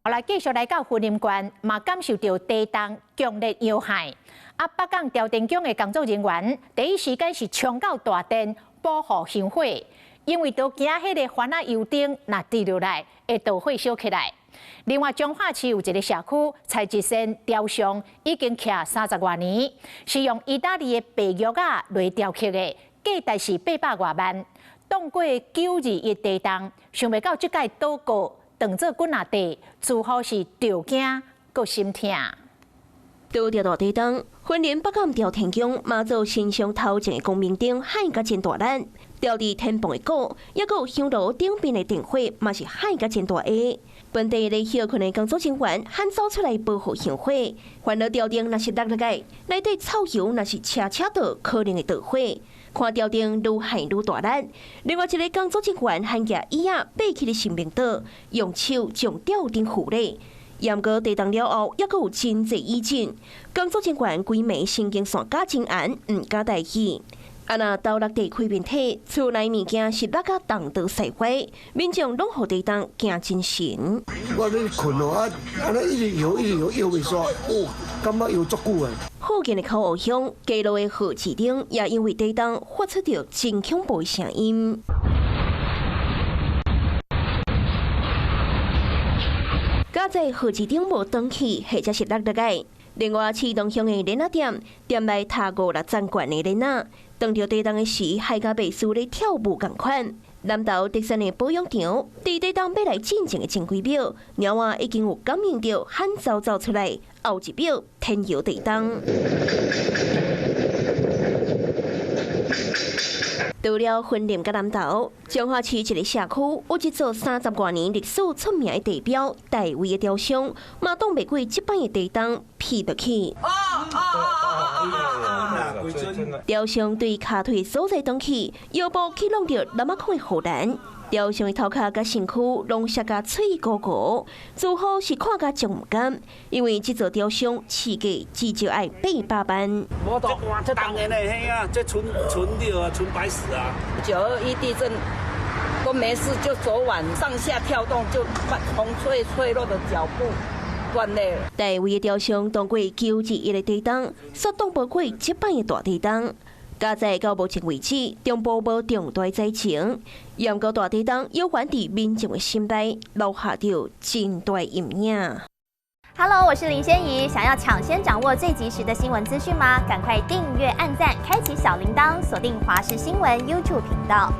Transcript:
后来继续来到云林县，嘛感受到地动强烈有害。北港调电厂的工作人员第一时间是冲到大殿保护香火，因为都惊迄个番仔油灯若滴落来会导火烧起来。另外，彰化市有一个社区蔡志生雕像已经徛30多年，是用意大利的白玉啊来雕刻的，价值是800多万。当过921地动，想袂到这届倒过。当做滚下地，自好是着惊，阁心痛。倒掉大地动，云林北港调天宫马祖新乡头前的光明灯海甲真大烂，吊伫天棚的鼓，也有香炉顶边的电火嘛是海甲真大个。本地咧休困的工作人员喊走出来保护香火，烦恼吊灯若是落来，内底臭油若是车倒，可能会导火。看吊灯愈害愈大烂，另外一个工作人员hand举椅仔爬起的生命岛，用手将吊灯扶咧。严过地动了后，也有真济意见。工作人员规暝神经线加真严，唔敢带去。啊那倒落地开面体，厝内物件是落甲动刀晒坏，民众拢互地动惊真神。我咧困哦，安尼一直摇袂煞，感觉摇足久啊。附近的口湖乡街路的河市顶，也因为地动发出着真恐怖的声音。加在河市顶无灯起，或者是落来。另外，市东乡的莲仔店内踏5-6罐的莲仔，当着地动的时，海甲白丝咧跳舞共款。南投德山的保养场，伫地动要来进前的前几秒，鸟仔已经有感应到喊走出来，后一秒天摇地动。到了云林甲南投，彰化市一个社区有一座30多年历史出名的地标大卫的雕像，嘛挡袂过这摆的地动劈落去。雕像对骹腿所在动去，腰部去弄着南仔孔的护栏。雕像的头壳甲身躯拢写甲脆鼓鼓，最好是看甲足唔甘，因为这座雕像市价至少要800万。这当然的，嘿啊，这纯料啊，纯白石啊。921地震都没事，就昨晚上下跳动，就风脆弱的脚步断裂了。大卫的雕像当过921的地动，却挡不过这摆的大地动。加在到目前为止，中部无重大灾情，严高大地动有关伫民众的心内留下着真大阴影。Hello， 我是林仙怡，想要抢先掌握最及时的新闻资讯吗？赶快订阅、按赞、开启小铃铛，锁定华视新闻 YouTube 频道。